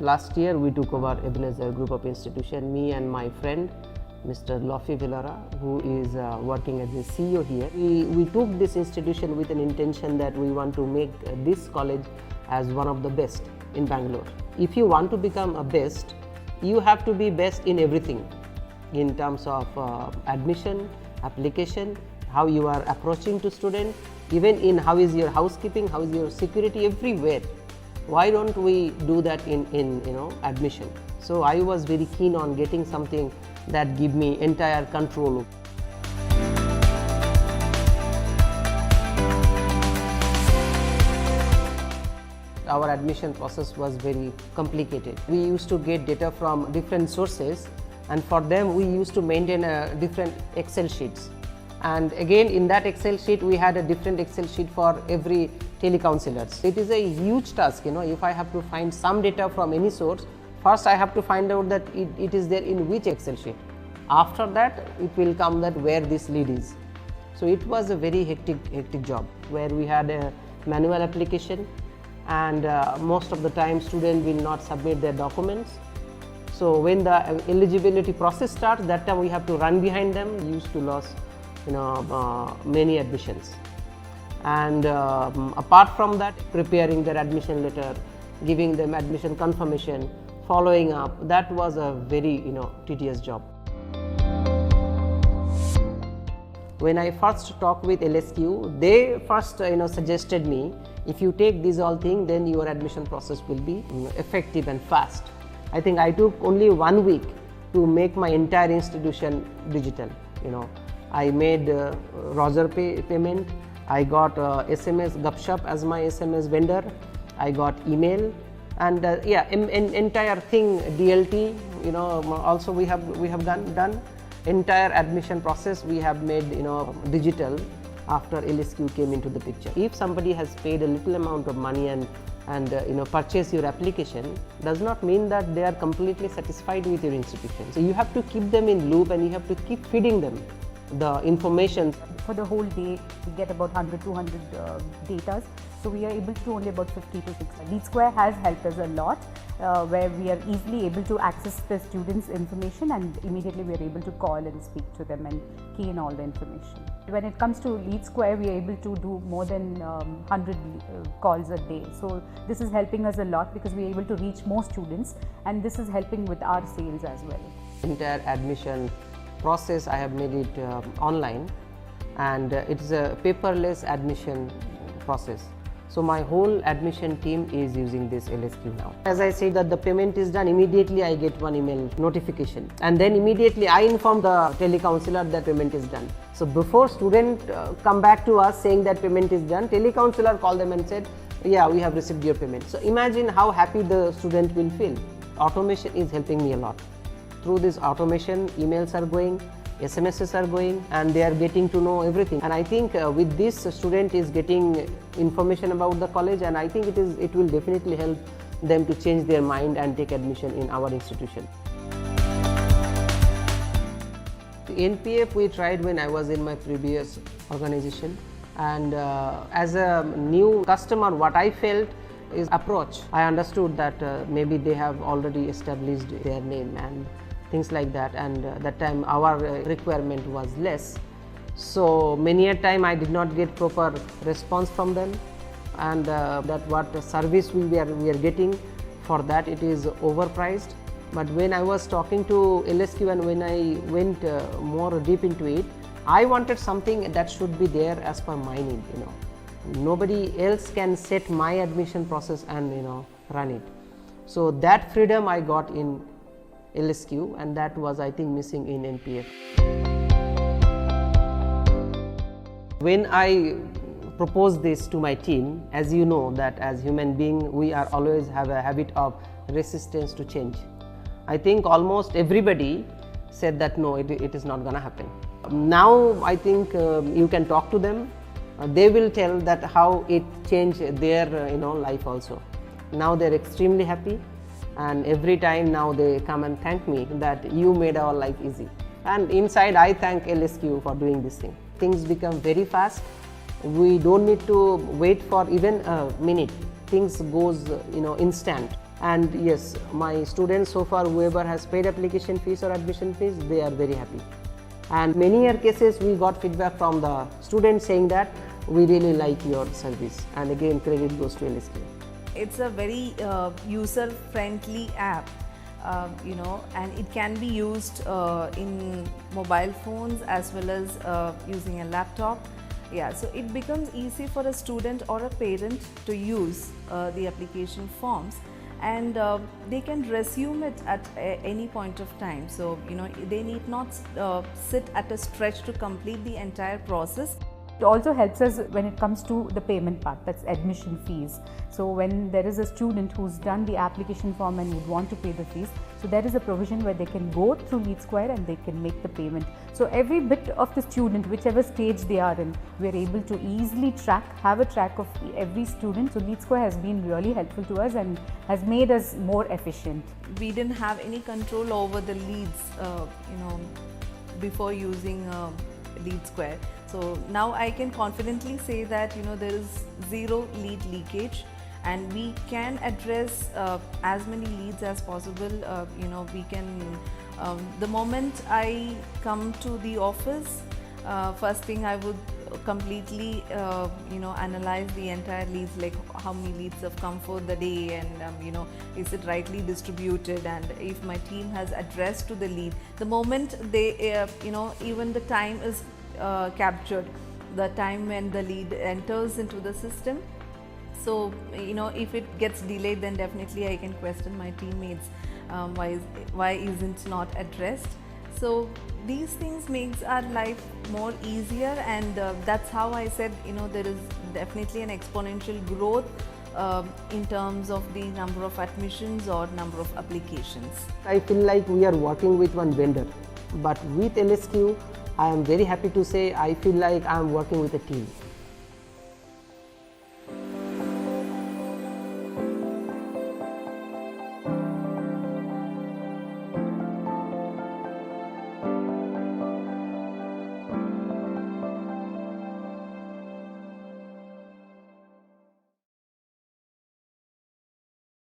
last year we took over Ebenezer group of institution, me and my friend Mr. Lofi Villara, who is working as the CEO here. We took this institution with an intention that we want to make this college as one of the best in Bangalore. If you want to become a best, you have to be best in everything, in terms of admission, application, how you are approaching to students, even in how is your housekeeping, how is your security, everywhere. Why don't we do that in admission? So I was very keen on getting something that give me entire control. Our admission process was very complicated. We used to get data from different sources, and for them we used to maintain different Excel sheets. And again, in that Excel sheet we had a different Excel sheet for every telecounselors. It is a huge task, if I have to find some data from any source, first I have to find out that it is there in which Excel sheet. After that it will come that where this lead is. So it was a very hectic job, where we had a manual application, and most of the time students will not submit their documents. So when the eligibility process starts, that time we have to run behind them. We used to lose many admissions. And apart from that, preparing their admission letter, giving them admission confirmation, following up, that was a very tedious job. When I first talked with LSQ, they first suggested me, if you take these all things, then your admission process will be effective and fast. I think I took only 1 week to make my entire institution digital. I made Roger payment, I got SMS Gupshup as my SMS vendor, I got email, and entire thing DLT. Also we have done entire admission process. We have made digital after LSQ came into the picture. If somebody has paid a little amount of money and purchase your application, does not mean that they are completely satisfied with your institution. So you have to keep them in loop, and you have to keep feeding them the information. For the whole day, we get about 100-200 datas. So we are able to do only about 50 to 60. LeadSquared has helped us a lot, where we are easily able to access the students' information, and immediately we are able to call and speak to them and key in all the information. When it comes to LeadSquared, we are able to do more than 100 calls a day. So this is helping us a lot, because we are able to reach more students, and this is helping with our sales as well. Entire admission process I have made it online, and it is a paperless admission process. So my whole admission team is using this LSQ now. As I said that the payment is done, immediately I get one email notification, and then immediately I inform the telecounselor that payment is done. So before student come back to us saying that payment is done, telecounselor called them and said, yeah, we have received your payment. So imagine how happy the student will feel. Automation is helping me a lot. Through this automation, emails are going, SMSs are going, and they are getting to know everything. And I think with this, student is getting information about the college, and I think it will definitely help them to change their mind and take admission in our institution. The NPF we tried when I was in my previous organization, and as a new customer, what I felt is approach. I understood that maybe they have already established their name and things like that, and that time our requirement was less. So many a time I did not get proper response from them, and that what service we are getting, for that it is overpriced. But when I was talking to LSQ, and when I went more deep into it, I wanted something that should be there as per my need. Nobody else can set my admission process and run it. So that freedom I got in LSQ, and that was, I think, missing in NPF. When I proposed this to my team, as you know that as human being we are always have a habit of resistance to change. I think almost everybody said that no, it is not going to happen. Now I think you can talk to them, they will tell that how it changed their life also. Now they are extremely happy, and every time now they come and thank me that you made our life easy. And inside I thank LSQ for doing this thing. Things become very fast. We don't need to wait for even a minute. Things goes instant. And yes, my students so far, whoever has paid application fees or admission fees, they are very happy. And many cases we got feedback from the students saying that we really like your service, and again credit goes to LSQ. It's a very user-friendly app, and it can be used in mobile phones as well as using a laptop. Yeah, so it becomes easy for a student or a parent to use the application forms, and they can resume it at any point of time. So they need not sit at a stretch to complete the entire process. It also helps us when it comes to the payment part, that's admission fees. So when there is a student who's done the application form and would want to pay the fees, so there is a provision where they can go through LeadSquared and they can make the payment. So every bit of the student, whichever stage they are in, we are able to easily have a track of every student. So LeadSquared has been really helpful to us and has made us more efficient. We didn't have any control over the leads, before using LeadSquared. So now I can confidently say that there is zero lead leakage, and we can address as many leads as possible. We can, the moment I come to the office, first thing I would completely analyze the entire leads, like how many leads have come for the day, and is it rightly distributed, and if my team has addressed to the lead. The moment they even the time is captured, the time when the lead enters into the system. So if it gets delayed, then definitely I can question my teammates, why isn't not addressed. So these things makes our life more easier, and that's how I said there is definitely an exponential growth in terms of the number of admissions or number of applications. I feel like we are working with one vendor, but with LSQ, I am very happy to say I feel like I am working with a team.